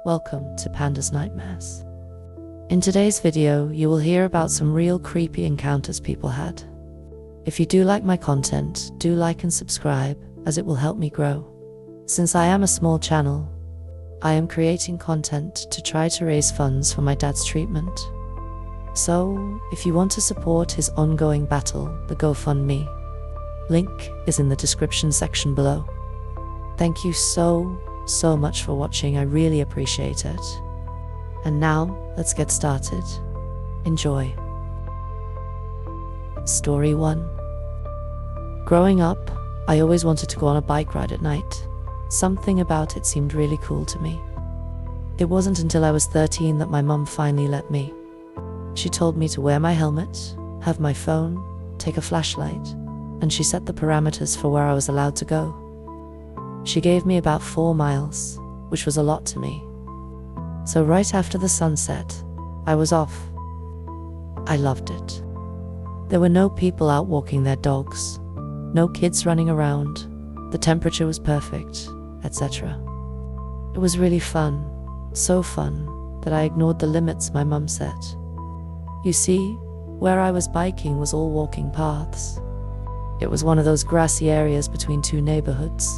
Welcome to Pandas Nightmares. In today's video, you will hear about some real creepy encounters people had. If you do like my content, do like and subscribe, as it will help me grow. Since I am a small channel, I am creating content to try to raise funds for my dad's treatment. So, if you want to support his ongoing battle, the GoFundMe link is in the description section below. Thank you so much for watching, I really appreciate it. And now, let's get started. Enjoy. Story 1. Growing up, I always wanted to go on a bike ride at night. Something about it seemed really cool to me. It wasn't until I was 13 that my mum finally let me. She told me to wear my helmet, have my phone, take a flashlight, and she set the parameters for where I was allowed to go. She gave me about 4 miles, which was a lot to me. So right after the sunset, I was off. I loved it. There were no people out walking their dogs, no kids running around, the temperature was perfect, etc. It was really fun, so fun that I ignored the limits my mum set. You see, where I was biking was all walking paths. It was one of those grassy areas between 2 neighborhoods.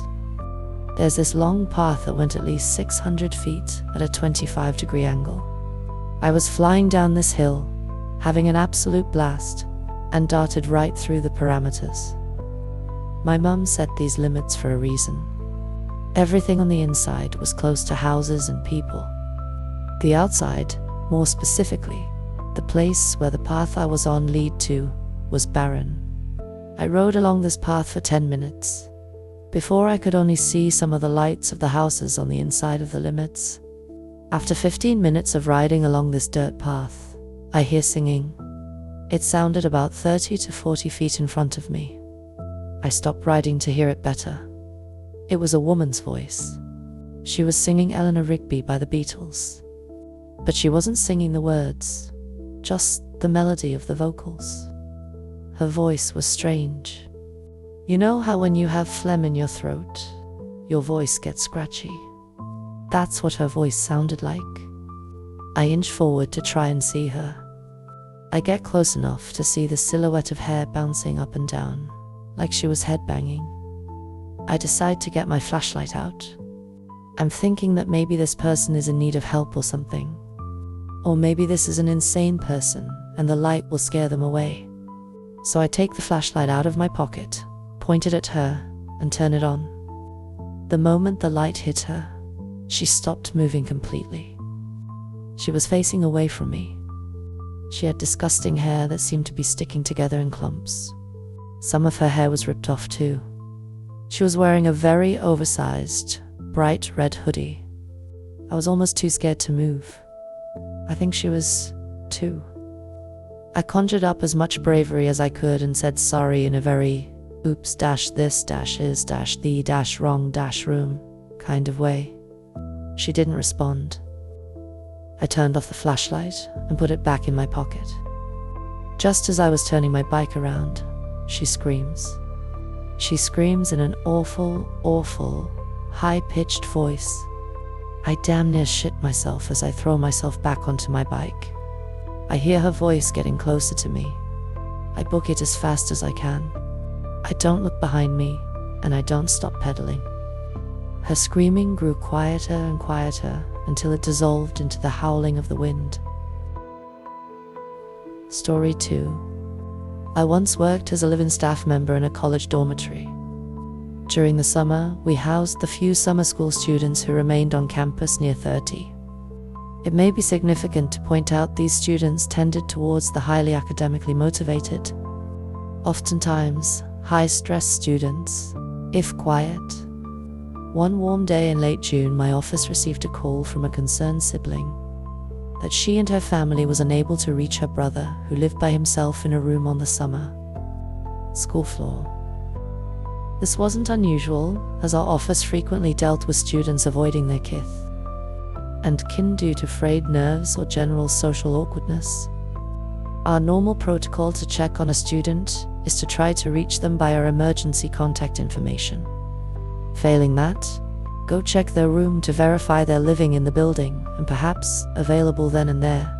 There's this long path that went at least 600 feet at a 25-degree angle. I was flying down this hill, having an absolute blast, and darted right through the parameters. My mum set these limits for a reason. Everything on the inside was close to houses and people. The outside, more specifically, the place where the path I was on led to, was barren. I rode along this path for 10 minutes. Before I could only see some of the lights of the houses on the inside of the limits. After 15 minutes of riding along this dirt path, I hear singing. It sounded about 30 to 40 feet in front of me. I stopped riding to hear it better. It was a woman's voice. She was singing Eleanor Rigby by the Beatles. But she wasn't singing the words, just the melody of the vocals. Her voice was strange. You know how when you have phlegm in your throat, your voice gets scratchy? That's what her voice sounded like. I inch forward to try and see her. I get close enough to see the silhouette of hair bouncing up and down, like she was headbanging. I decide to get my flashlight out. I'm thinking that maybe this person is in need of help or something. Or maybe this is an insane person and the light will scare them away. So I take the flashlight out of my pocket, point it at her, and turn it on. The moment the light hit her, she stopped moving completely. She was facing away from me. She had disgusting hair that seemed to be sticking together in clumps. Some of her hair was ripped off too. She was wearing a very oversized, bright red hoodie. I was almost too scared to move. I think she was 2. I conjured up as much bravery as I could and said sorry in a very oops-this-is-the-wrong-room kind of way. She didn't respond. I turned off the flashlight and put it back in my pocket. Just as I was turning my bike around, she screams. She screams in an awful, high-pitched voice. I damn near shit myself as I throw myself back onto my bike. I hear her voice getting closer to me. I book it as fast as I can. I don't look behind me, and I don't stop pedaling. Her screaming grew quieter and quieter until it dissolved into the howling of the wind. Story 2. I once worked as a live-in staff member in a college dormitory. During the summer, we housed the few summer school students who remained on campus, near 30. It may be significant to point out these students tended towards the highly academically motivated, oftentimes high-stress students, if quiet. One warm day in late June, my office received a call from a concerned sibling that she and her family was unable to reach her brother, who lived by himself in a room on the summer school floor. This wasn't unusual, as our office frequently dealt with students avoiding their kith and kin due to frayed nerves or general social awkwardness. Our normal protocol to check on a student is to try to reach them by our emergency contact information. Failing that, Go check their room to verify they're living in the building and perhaps available then and there.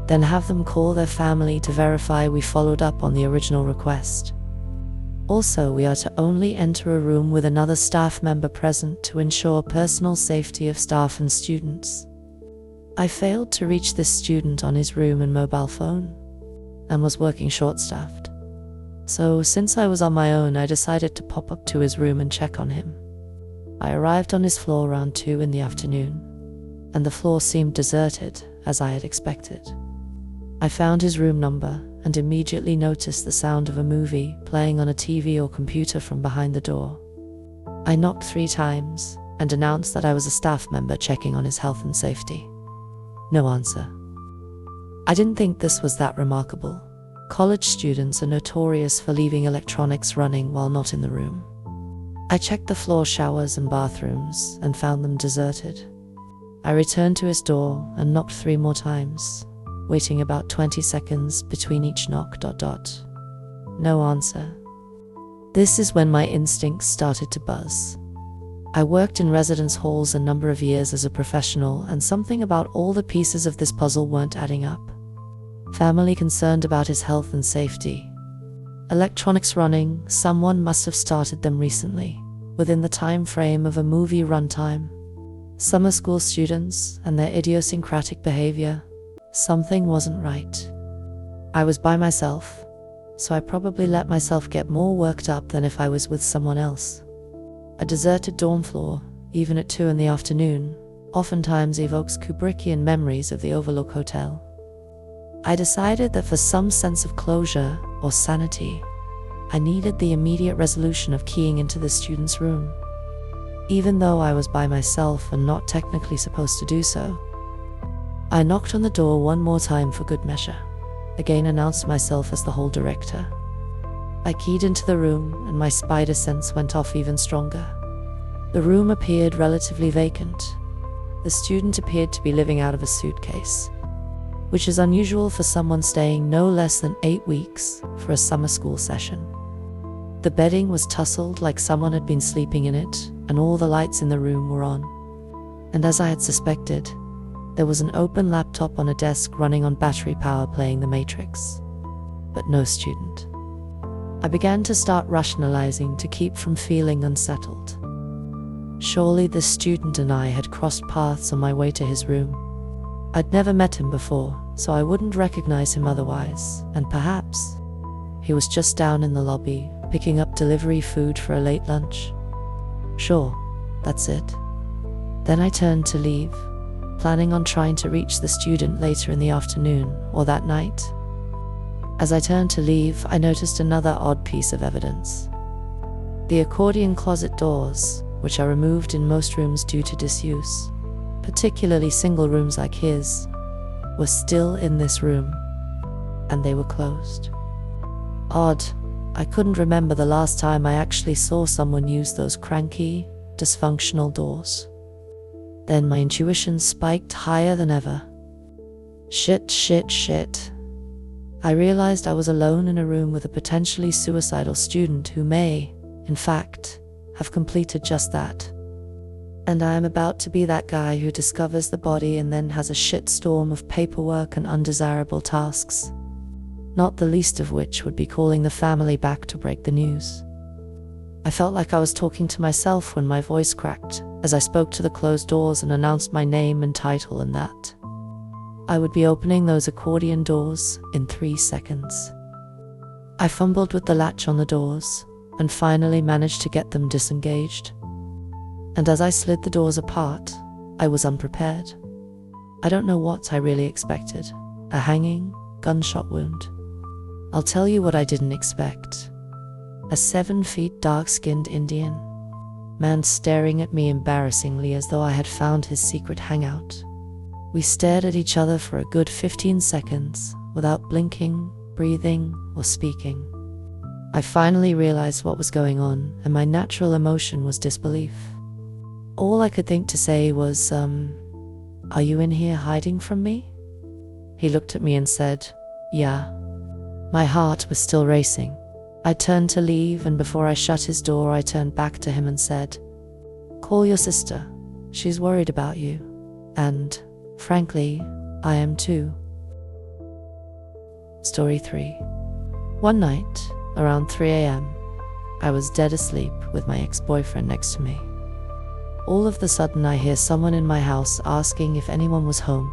Then have them call their family to verify we followed up on the original request. Also, we are to only enter a room with another staff member present to ensure personal safety of staff and students. I failed to reach this student on his room and mobile phone, and was working short-staffed. So, since I was on my own, I decided to pop up to his room and check on him. I arrived on his floor around 2 in the afternoon, and the floor seemed deserted, as I had expected. I found his room number and immediately noticed the sound of a movie playing on a TV or computer from behind the door. I knocked 3 times and announced that I was a staff member checking on his health and safety. No answer. I didn't think this was that remarkable. College students are notorious for leaving electronics running while not in the room. I checked the floor showers and bathrooms and found them deserted. I returned to his door and knocked 3 more times, waiting about 20 seconds between each knock. No answer. This is when my instincts started to buzz. I worked in residence halls a number of years as a professional, and something about all the pieces of this puzzle weren't adding up. Family concerned about his health and safety. Electronics running, someone must have started them recently, within the time frame of a movie runtime. Summer school students and their idiosyncratic behavior. Something wasn't right. I was by myself, so I probably let myself get more worked up than if I was with someone else. A deserted dorm floor, even at 2 in the afternoon, oftentimes evokes Kubrickian memories of the Overlook Hotel. I decided that for some sense of closure or sanity, I needed the immediate resolution of keying into the student's room. Even though I was by myself and not technically supposed to do so, I knocked on the door 1 more time for good measure, again announced myself as the hall director. I keyed into the room and my spider sense went off even stronger. The room appeared relatively vacant. The student appeared to be living out of a suitcase, which is unusual for someone staying no less than 8 weeks for a summer school session. The bedding was tussled like someone had been sleeping in it, and all the lights in the room were on. And as I had suspected, there was an open laptop on a desk running on battery power playing The Matrix. But no student. I began to start rationalizing to keep from feeling unsettled. Surely this student and I had crossed paths on my way to his room. I'd never met him before, so I wouldn't recognize him otherwise, and perhaps he was just down in the lobby, picking up delivery food for a late lunch. Sure, that's it. Then I turned to leave, planning on trying to reach the student later in the afternoon or that night. As I turned to leave, I noticed another odd piece of evidence. The accordion closet doors, which are removed in most rooms due to disuse, particularly single rooms like his, were still in this room, and they were closed. Odd. I couldn't remember the last time I actually saw someone use those cranky, dysfunctional doors. Then my intuition spiked higher than ever. Shit. I realized I was alone in a room with a potentially suicidal student who may, in fact, have completed just that. And I am about to be that guy who discovers the body and then has a shitstorm of paperwork and undesirable tasks, not the least of which would be calling the family back to break the news. I felt like I was talking to myself when my voice cracked as I spoke to the closed doors and announced my name and title, and that I would be opening those accordion doors in 3 seconds. I fumbled with the latch on the doors and finally managed to get them disengaged. And as I slid the doors apart, I was unprepared. I don't know what I really expected. A hanging, gunshot wound. I'll tell you what I didn't expect. A 7 feet dark-skinned Indian man staring at me embarrassingly as though I had found his secret hangout. We stared at each other for a good 15 seconds without blinking, breathing, or speaking. I finally realized what was going on, and my natural emotion was disbelief. All I could think to say was, "Are you in here hiding from me?" He looked at me and said, "Yeah." My heart was still racing. I turned to leave, and before I shut his door, I turned back to him and said, Call your sister. She's worried about you. And, frankly, I am too. Story 3. One night, around 3 a.m., I was dead asleep with my ex-boyfriend next to me. All of a sudden I hear someone in my house asking if anyone was home.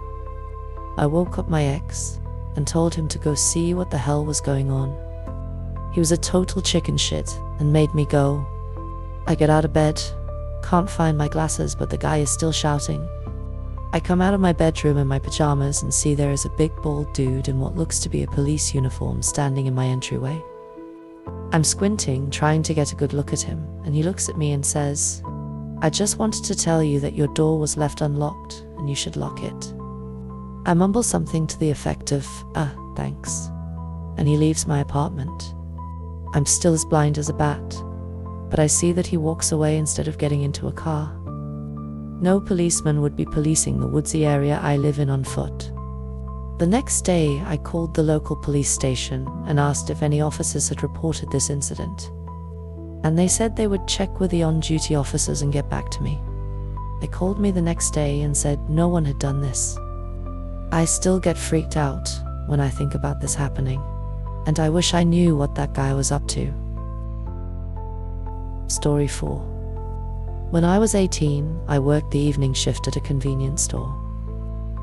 I woke up my ex and told him to go see what the hell was going on. He was a total chicken shit and made me go. I get out of bed, can't find my glasses, but the guy is still shouting. I come out of my bedroom in my pajamas and see there is a big bald dude in what looks to be a police uniform standing in my entryway. I'm squinting, trying to get a good look at him, and he looks at me and says, "I just wanted to tell you that your door was left unlocked and you should lock it." I mumble something to the effect of, thanks, and he leaves my apartment. I'm still as blind as a bat, but I see that he walks away instead of getting into a car. No policeman would be policing the woodsy area I live in on foot. The next day, I called the local police station and asked if any officers had reported this incident. And they said they would check with the on-duty officers and get back to me. They called me the next day and said no one had done this. I still get freaked out when I think about this happening, and I wish I knew what that guy was up to. Story 4. When I was 18, I worked the evening shift at a convenience store.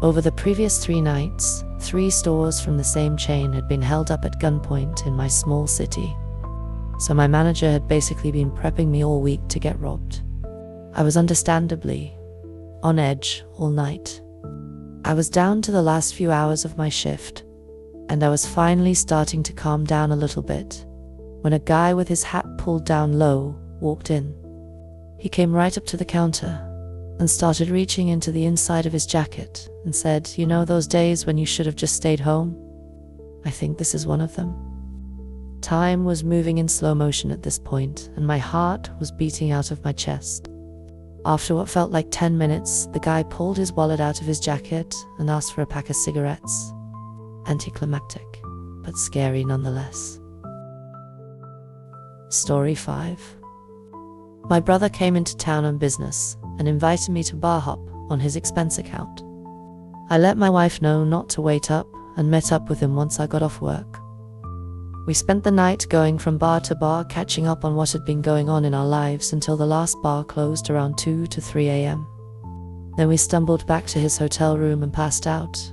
Over the previous 3 nights, 3 stores from the same chain had been held up at gunpoint in my small city. So my manager had basically been prepping me all week to get robbed. I was understandably on edge all night. I was down to the last few hours of my shift, and I was finally starting to calm down a little bit, when a guy with his hat pulled down low walked in. He came right up to the counter and started reaching into the inside of his jacket and said, "You know those days when you should have just stayed home? I think this is one of them." Time was moving in slow motion at this point, and my heart was beating out of my chest. After what felt like 10 minutes, the guy pulled his wallet out of his jacket and asked for a pack of cigarettes. Anticlimactic, but scary nonetheless. Story 5. My brother came into town on business and invited me to bar hop on his expense account. I let my wife know not to wait up and met up with him once I got off work. We spent the night going from bar to bar, catching up on what had been going on in our lives until the last bar closed around 2 to 3 a.m. Then we stumbled back to his hotel room and passed out.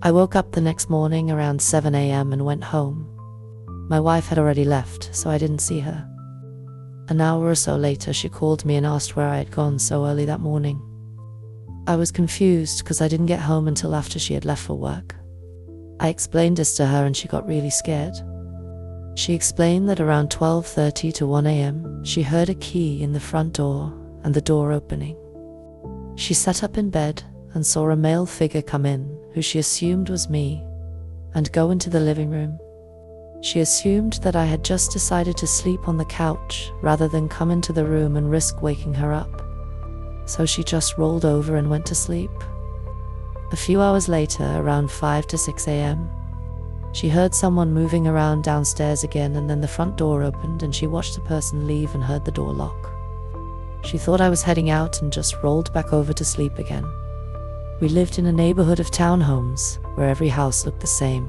I woke up the next morning around 7 a.m. and went home. My wife had already left, so I didn't see her. An hour or so later, she called me and asked where I had gone so early that morning. I was confused because I didn't get home until after she had left for work. I explained this to her and she got really scared. She explained that around 12:30 to 1 a.m., she heard a key in the front door and the door opening. She sat up in bed and saw a male figure come in, who she assumed was me, and go into the living room. She assumed that I had just decided to sleep on the couch rather than come into the room and risk waking her up. So she just rolled over and went to sleep. A few hours later, around 5 to 6 a.m., she heard someone moving around downstairs again, and then the front door opened and she watched the person leave and heard the door lock. She thought I was heading out and just rolled back over to sleep again. We lived in a neighborhood of townhomes where every house looked the same.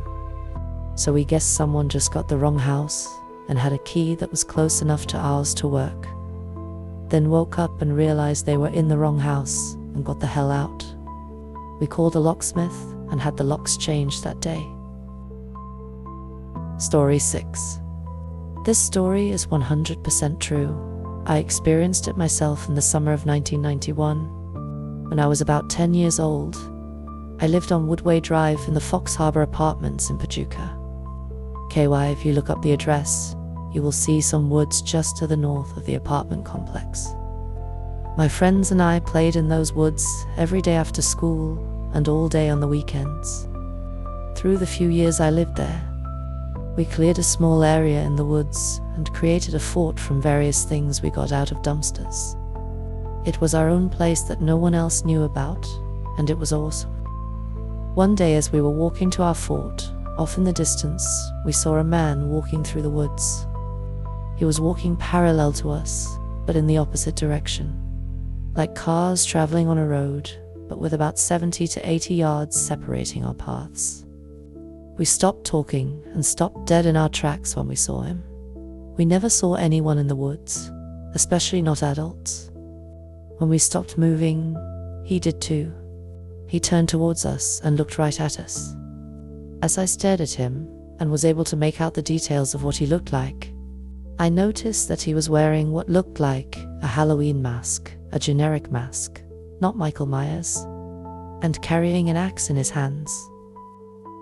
So we guessed someone just got the wrong house and had a key that was close enough to ours to work. Then woke up and realized they were in the wrong house and got the hell out. We called a locksmith and had the locks changed that day. Story 6. This story is 100% true. I experienced it myself in the summer of 1991. When I was about 10 years old, I lived on Woodway Drive in the Fox Harbor Apartments in Paducah. KY, if you look up the address, you will see some woods just to the north of the apartment complex. My friends and I played in those woods every day after school and all day on the weekends. Through the few years I lived there, we cleared a small area in the woods and created a fort from various things we got out of dumpsters. It was our own place that no one else knew about, and it was awesome. One day as we were walking to our fort, off in the distance, we saw a man walking through the woods. He was walking parallel to us, but in the opposite direction. like cars traveling on a road, but with about 70 to 80 yards separating our paths. We stopped talking and stopped dead in our tracks when we saw him. We never saw anyone in the woods, especially not adults. When we stopped moving, he did too. He turned towards us and looked right at us. As I stared at him and was able to make out the details of what he looked like, I noticed that he was wearing what looked like a Halloween mask, a generic mask, not Michael Myers, and carrying an axe in his hands.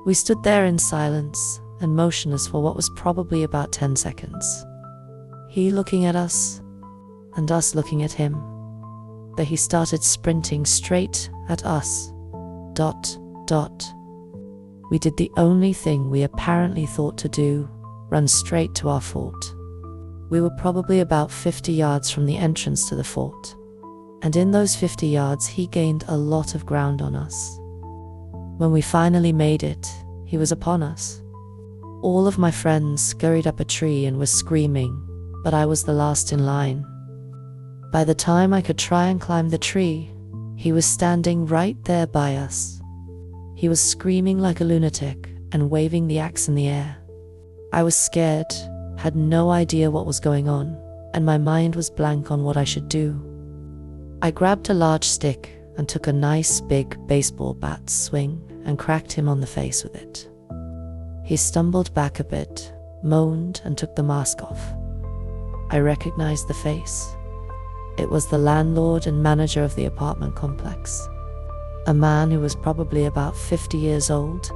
We stood there in silence and motionless for what was probably about 10 seconds. He looking at us, and us looking at him. But he started sprinting straight at us. ... We did the only thing we apparently thought to do, run straight to our fort. We were probably about 50 yards from the entrance to the fort, and in those 50 yards he gained a lot of ground on us. When we finally made it, he was upon us. All of my friends scurried up a tree and were screaming, but I was the last in line. By the time I could try and climb the tree, he was standing right there by us. He was screaming like a lunatic and waving the axe in the air. I was scared, had no idea what was going on, and my mind was blank on what I should do. I grabbed a large stick and took a nice big baseball bat swing and cracked him on the face with it. He stumbled back a bit, moaned, and took the mask off. I recognized the face. It was the landlord and manager of the apartment complex, a man who was probably about 50 years old.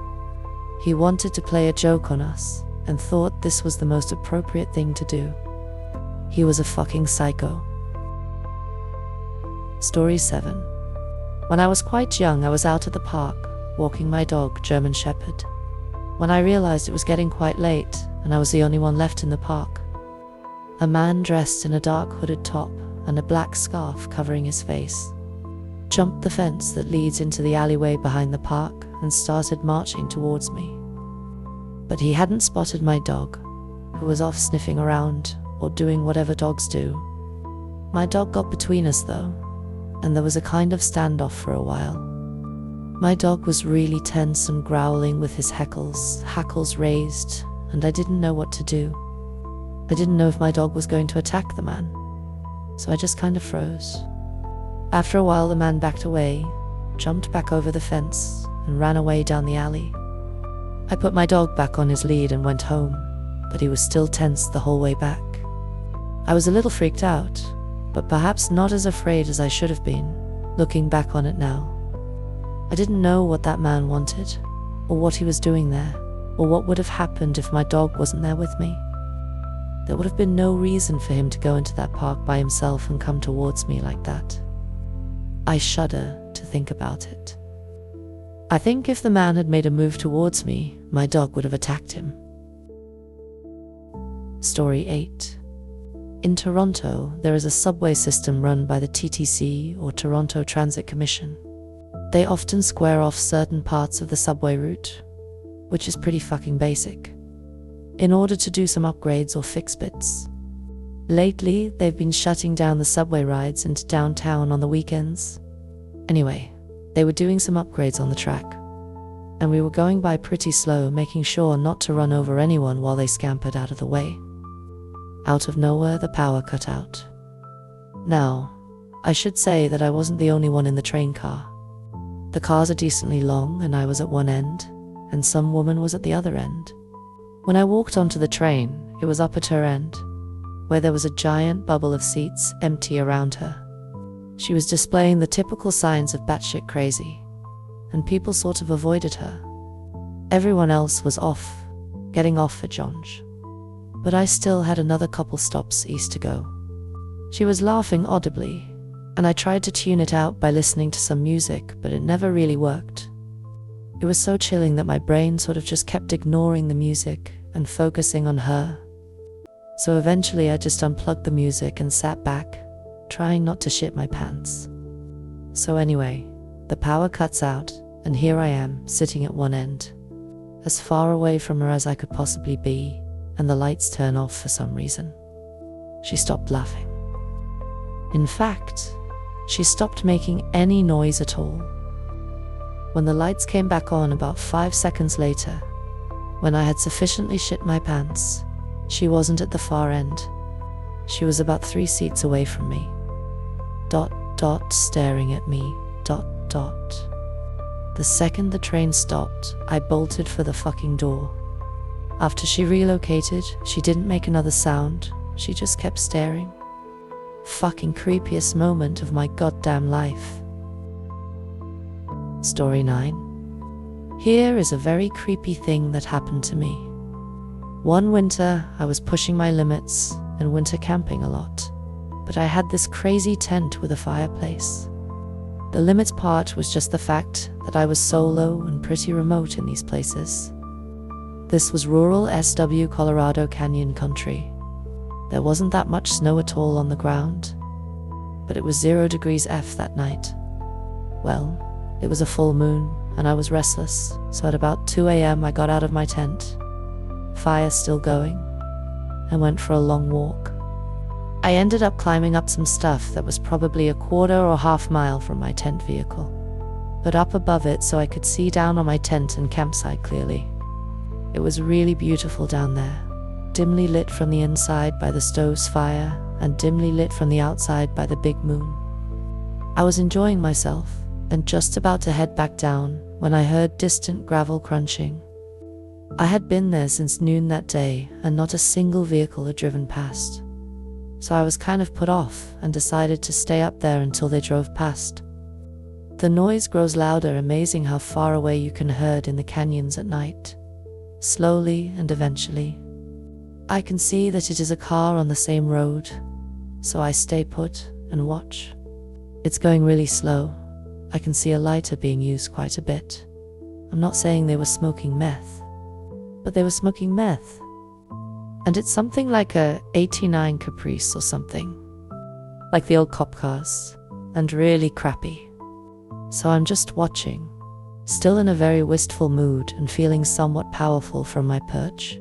He wanted to play a joke on us and thought this was the most appropriate thing to do. He was a fucking psycho. Story 7. When I was quite young, I was out at the park, walking my dog, German Shepherd, when I realized it was getting quite late and I was the only one left in the park. A man dressed in a dark hooded top and a black scarf covering his face jumped the fence that leads into the alleyway behind the park and started marching towards me. But he hadn't spotted my dog, who was off sniffing around or doing whatever dogs do. My dog got between us though, and there was a kind of standoff for a while. My dog was really tense and growling with his hackles raised, and I didn't know what to do. I didn't know if my dog was going to attack the man, so I just kind of froze. After a while, the man backed away, jumped back over the fence, and ran away down the alley. I put my dog back on his lead and went home, but he was still tense the whole way back. I was a little freaked out, but perhaps not as afraid as I should have been, looking back on it now. I didn't know what that man wanted, or what he was doing there, or what would have happened if my dog wasn't there with me. There would have been no reason for him to go into that park by himself and come towards me like that. I shudder to think about it. I think if the man had made a move towards me, my dog would have attacked him. Story 8. In Toronto, there is a subway system run by the TTC, or Toronto Transit Commission. They often square off certain parts of the subway route, which is pretty fucking basic, in order to do some upgrades or fix bits. Lately, they've been shutting down the subway rides into downtown on the weekends. Anyway, they were doing some upgrades on the track, and we were going by pretty slow, making sure not to run over anyone while they scampered out of the way. Out of nowhere, the power cut out. Now, I should say that I wasn't the only one in the train car. The cars are decently long, and I was at one end, and some woman was at the other end. When I walked onto the train, it was up at her end, where there was a giant bubble of seats empty around her. She was displaying the typical signs of batshit crazy, and people sort of avoided her. Everyone else was getting off at Jonge, but I still had another couple stops east to go. She was laughing audibly, and I tried to tune it out by listening to some music, but it never really worked. It was so chilling that my brain sort of just kept ignoring the music and focusing on her. So eventually I just unplugged the music and sat back, trying not to shit my pants. So anyway, the power cuts out, and here I am, sitting at one end, as far away from her as I could possibly be, and the lights turn off for some reason. She stopped laughing. In fact, She stopped making any noise at all. When the lights came back on about 5 seconds later, when I had sufficiently shit my pants, she wasn't at the far end. She was about 3 seats away from me. ... staring at me ... The second the train stopped, I bolted for the fucking door. After she relocated, she didn't make another sound, she just kept staring. Fucking creepiest moment of my goddamn life. Story 9. Here is a very creepy thing that happened to me. One winter, I was pushing my limits and winter camping a lot, but I had this crazy tent with a fireplace. The limits part was just the fact that I was solo and pretty remote in these places. This was rural SW Colorado Canyon country. There wasn't that much snow at all on the ground, but it was 0 degrees F that night. Well, it was a full moon, and I was restless, so at about 2 a.m. I got out of my tent, fire still going, and went for a long walk. I ended up climbing up some stuff that was probably a quarter or half mile from my tent vehicle, but up above it so I could see down on my tent and campsite clearly. It was really beautiful down there, dimly lit from the inside by the stove's fire and dimly lit from the outside by the big moon. I was enjoying myself and just about to head back down when I heard distant gravel crunching. I had been there since noon that day and not a single vehicle had driven past. So I was kind of put off and decided to stay up there until they drove past. The noise grows louder, amazing how far away you can hear it in the canyons at night. Slowly and eventually, I can see that it is a car on the same road, so I stay put and watch. It's going really slow. I can see a lighter being used quite a bit. I'm not saying they were smoking meth, but they were smoking meth. And it's something like a 89 Caprice or something. Like the old cop cars, and really crappy. So I'm just watching, still in a very wistful mood and feeling somewhat powerful from my perch.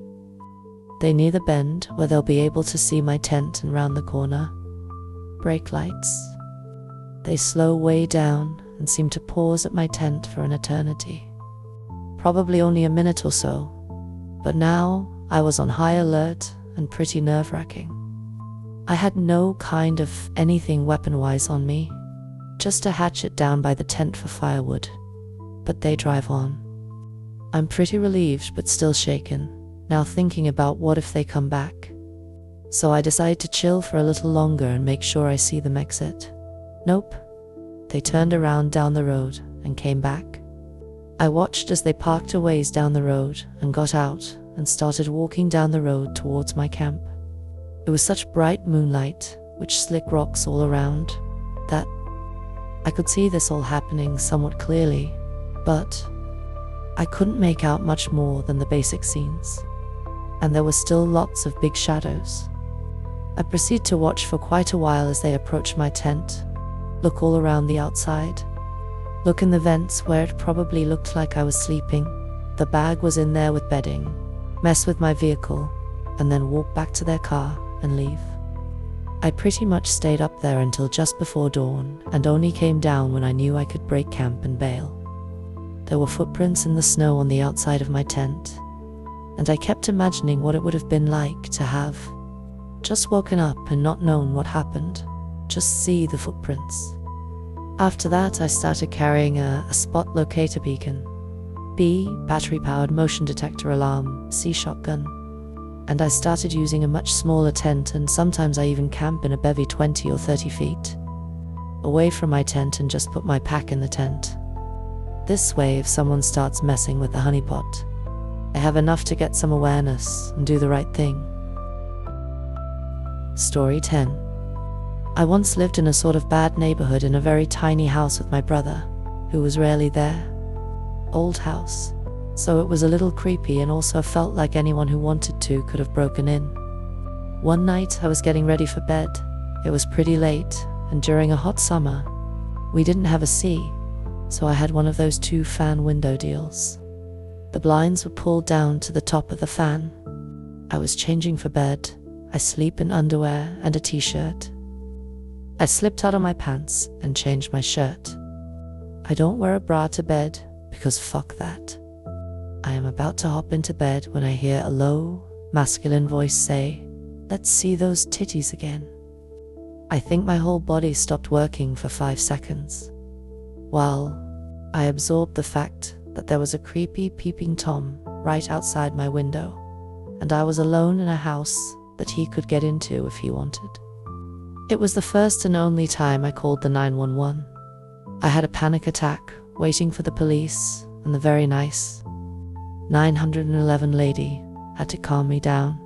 They near the bend where they'll be able to see my tent and round the corner. Brake lights. They slow way down and seem to pause at my tent for an eternity. Probably only a minute or so, but now I was on high alert and pretty nerve-wracking. I had no kind of anything weapon-wise on me, just a hatchet down by the tent for firewood. But they drive on. I'm pretty relieved but still shaken, now thinking about what if they come back. So I decide to chill for a little longer and make sure I see them exit. Nope. They turned around down the road and came back. I watched as they parked a ways down the road and got out and started walking down the road towards my camp. It was such bright moonlight, with slick rocks all around, that I could see this all happening somewhat clearly, but I couldn't make out much more than the basic scenes, and there were still lots of big shadows. I proceed to watch for quite a while as they approach my tent, look all around the outside, look in the vents where it probably looked like I was sleeping, the bag was in there with bedding, mess with my vehicle, and then walk back to their car and leave. I pretty much stayed up there until just before dawn and only came down when I knew I could break camp and bail. There were footprints in the snow on the outside of my tent, and I kept imagining what it would have been like to have just woken up and not known what happened, just see the footprints. After that, I started carrying a spot locator beacon, B, battery-powered motion detector alarm, C, shotgun. And I started using a much smaller tent, and sometimes I even camp in a bevy 20 or 30 feet away from my tent and just put my pack in the tent. This way, if someone starts messing with the honeypot, I have enough to get some awareness and do the right thing. Story 10. I once lived in a sort of bad neighborhood in a very tiny house with my brother, who was rarely there. Old house, so it was a little creepy and also felt like anyone who wanted to could have broken in. One night I was getting ready for bed. It was pretty late, and during a hot summer, we didn't have a C, so I had one of those 2-fan window deals. The blinds were pulled down to the top of the fan. I was changing for bed. I sleep in underwear and a t-shirt. I slipped out of my pants and changed my shirt. I don't wear a bra to bed because fuck that. I am about to hop into bed when I hear a low, masculine voice say, "Let's see those titties again." I think my whole body stopped working for 5 seconds, while I absorbed the fact that there was a creepy peeping Tom right outside my window, and I was alone in a house that he could get into if he wanted. It was the first and only time I called the 911. I had a panic attack waiting for the police, and the very nice 911 lady had to calm me down.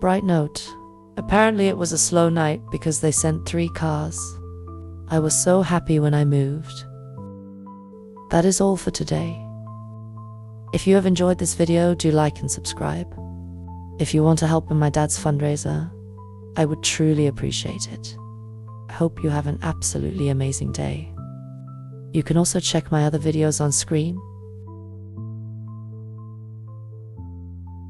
Bright note: apparently it was a slow night because they sent 3 cars. I was so happy when I moved. That is all for today. If you have enjoyed this video, do like and subscribe. If you want to help in my dad's fundraiser, I would truly appreciate it. I hope you have an absolutely amazing day. You can also check my other videos on screen.